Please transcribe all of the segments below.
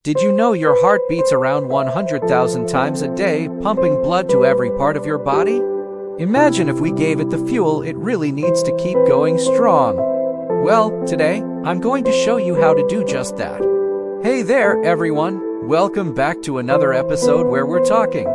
Did you know your heart beats around 100,000 times a day, pumping blood to every part of your body? Imagine if we gave it the fuel it really needs to keep going strong. Well, today, I'm going to show you how to do just that. Hey there, everyone. Welcome back to another episode where we're talking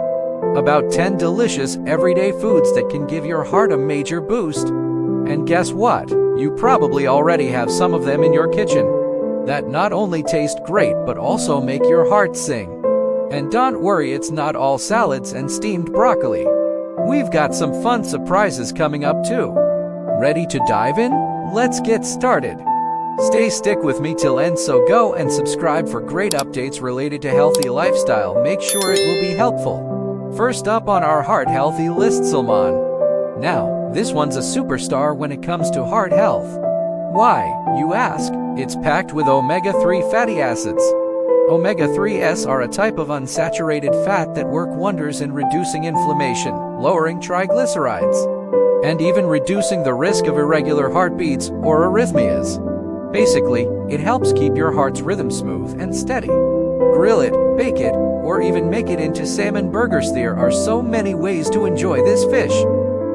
about 10 delicious everyday foods that can give your heart a major boost. And guess what? You probably already have some of them in your kitchen that not only taste great but also make your heart sing. And don't worry, it's not all salads and steamed broccoli. We've got some fun surprises coming up too. Ready to dive in? Let's get started. Stick with me till end, so go and subscribe for great updates related to healthy lifestyle. Make sure it will be helpful. First up on our heart healthy list, salmon. Now, this one's a superstar when it comes to heart health. Why, you ask? It's packed with omega-3 fatty acids. Omega-3s are a type of unsaturated fat that work wonders in reducing inflammation, lowering triglycerides, and even reducing the risk of irregular heartbeats or arrhythmias. Basically, it helps keep your heart's rhythm smooth and steady. Grill it, bake it, or even make it into salmon burgers. There are so many ways to enjoy this fish.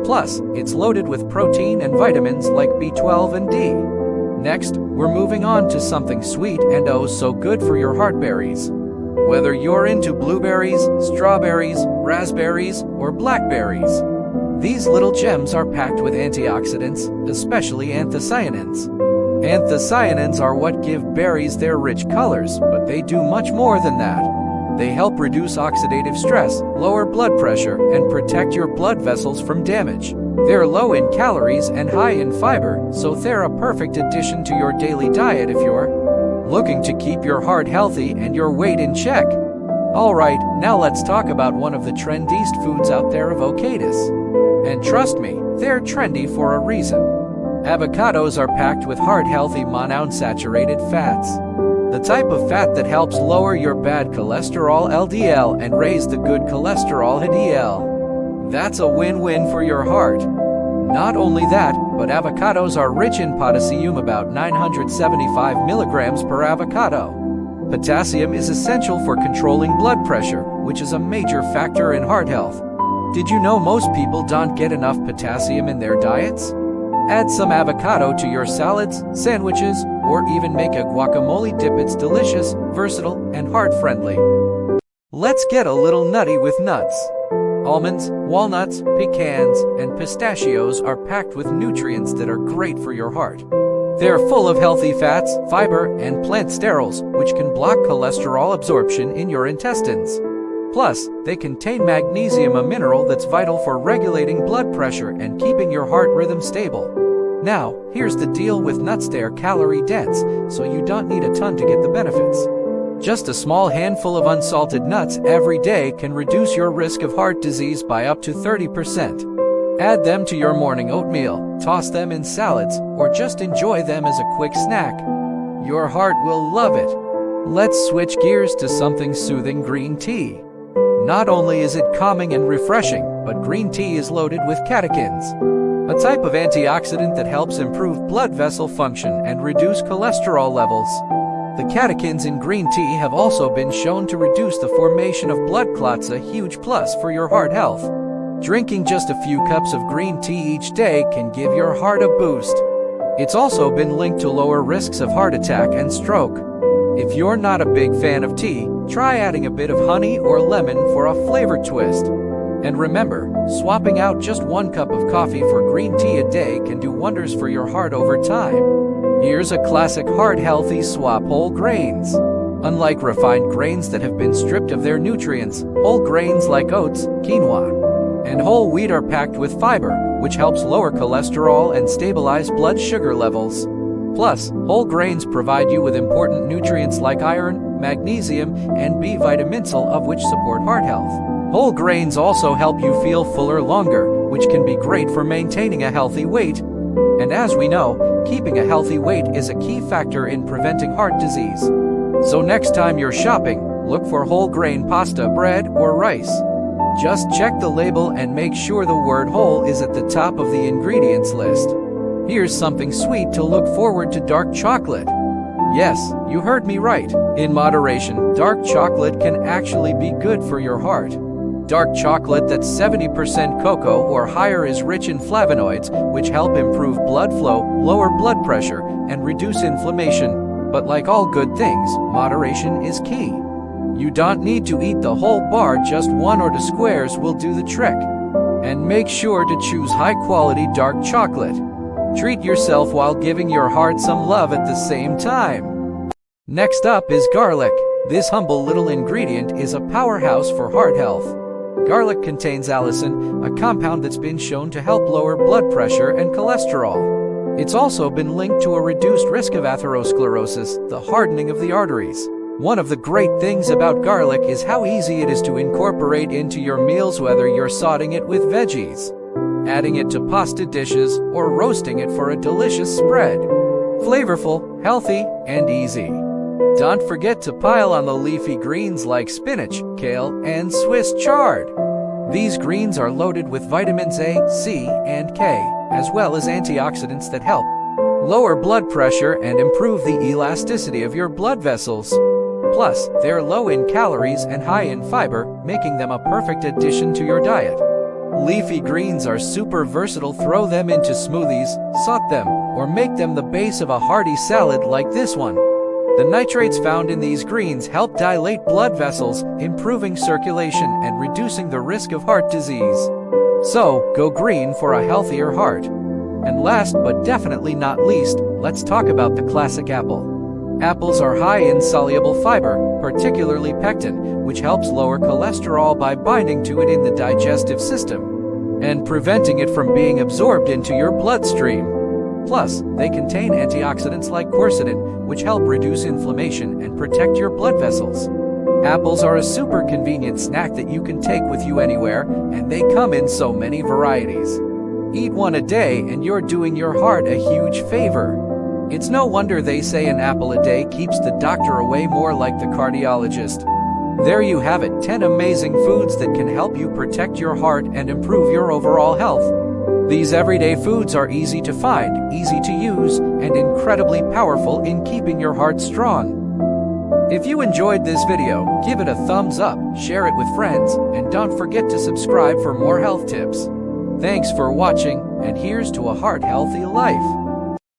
Plus, it's loaded with protein and vitamins like B12 and D. Next, we're moving on to something sweet and oh so good for your heart, berries. Whether you're into blueberries, strawberries, raspberries, or blackberries, these little gems are packed with antioxidants, especially anthocyanins. Anthocyanins are what give berries their rich colors, but they do much more than that. They help reduce oxidative stress, lower blood pressure, and protect your blood vessels from damage. They're low in calories and high in fiber, so they're a perfect addition to your daily diet if you're looking to keep your heart healthy and your weight in check. Alright, now let's talk about one of the trendiest foods out there, avocados. And trust me, they're trendy for a reason. Avocados are packed with heart-healthy monounsaturated fats, the type of fat that helps lower your bad cholesterol LDL and raise the good cholesterol HDL. That's a win-win for your heart. Not only that, but avocados are rich in potassium, about 975 milligrams per avocado. Potassium is essential for controlling blood pressure, which is a major factor in heart health. Did you know most people don't get enough potassium in their diets? Add some avocado to your salads, sandwiches, or even make a guacamole dip. It's delicious, versatile, and heart-friendly. Let's get a little nutty with nuts. Almonds, walnuts, pecans, and pistachios are packed with nutrients that are great for your heart. They're full of healthy fats, fiber, and plant sterols, which can block cholesterol absorption in your intestines. Plus, they contain magnesium, a mineral that's vital for regulating blood pressure and keeping your heart rhythm stable. Now, here's the deal with nuts: they're calorie dense, so you don't need a ton to get the benefits. Just a small handful of unsalted nuts every day can reduce your risk of heart disease by up to 30%. Add them to your morning oatmeal, toss them in salads, or just enjoy them as a quick snack. Your heart will love it. Let's switch gears to something soothing: green tea. Not only is it calming and refreshing, but green tea is loaded with catechins, a type of antioxidant that helps improve blood vessel function and reduce cholesterol levels. The catechins in green tea have also been shown to reduce the formation of blood clots, a huge plus for your heart health. Drinking just a few cups of green tea each day can give your heart a boost. It's also been linked to lower risks of heart attack and stroke. If you're not a big fan of tea, try adding a bit of honey or lemon for a flavor twist. And remember, swapping out just 1 cup of coffee for green tea a day can do wonders for your heart over time. Here's a classic heart-healthy swap: whole grains. Unlike refined grains that have been stripped of their nutrients, whole grains like oats, quinoa, and whole wheat are packed with fiber, which helps lower cholesterol and stabilize blood sugar levels. Plus, whole grains provide you with important nutrients like iron, magnesium, and B vitamins, all of which support heart health. Whole grains also help you feel fuller longer, which can be great for maintaining a healthy weight. And as we know, keeping a healthy weight is a key factor in preventing heart disease. So next time you're shopping, look for whole grain pasta, bread, or rice. Just check the label and make sure the word whole is at the top of the ingredients list. Here's something sweet to look forward to: dark chocolate. Yes, you heard me right. In moderation, dark chocolate can actually be good for your heart. Dark chocolate that's 70% cocoa or higher is rich in flavonoids, which help improve blood flow, lower blood pressure, and reduce inflammation. But like all good things, moderation is key. You don't need to eat the whole bar, just 1 or 2 squares will do the trick. And make sure to choose high-quality dark chocolate. Treat yourself while giving your heart some love at the same time. Next up is garlic. This humble little ingredient is a powerhouse for heart health. Garlic contains allicin, a compound that's been shown to help lower blood pressure and cholesterol. It's also been linked to a reduced risk of atherosclerosis, the hardening of the arteries. One of the great things about garlic is how easy it is to incorporate into your meals, whether you're sauteing it with veggies, adding it to pasta dishes, or roasting it for a delicious spread. Flavorful, healthy, and easy. Don't forget to pile on the leafy greens like spinach, kale, and Swiss chard. These greens are loaded with vitamins A, C, and K, as well as antioxidants that help lower blood pressure and improve the elasticity of your blood vessels. Plus, they're low in calories and high in fiber, making them a perfect addition to your diet. Leafy greens are super versatile. Throw them into smoothies, saute them, or make them the base of a hearty salad like this one. The nitrates found in these greens help dilate blood vessels, improving circulation and reducing the risk of heart disease. So, go green for a healthier heart. And last but definitely not least, let's talk about the classic apple. Apples are high in soluble fiber, particularly pectin, which helps lower cholesterol by binding to it in the digestive system and preventing it from being absorbed into your bloodstream. Plus, they contain antioxidants like quercetin, which help reduce inflammation and protect your blood vessels. Apples are a super convenient snack that you can take with you anywhere, and they come in so many varieties. Eat one a day and you're doing your heart a huge favor. It's no wonder they say an apple a day keeps the doctor away, more like the cardiologist. There you have it, 10 amazing foods that can help you protect your heart and improve your overall health. These everyday foods are easy to find, easy to use, and incredibly powerful in keeping your heart strong. If you enjoyed this video, give it a thumbs up, share it with friends, and don't forget to subscribe for more health tips. Thanks for watching, and here's to a heart-healthy life.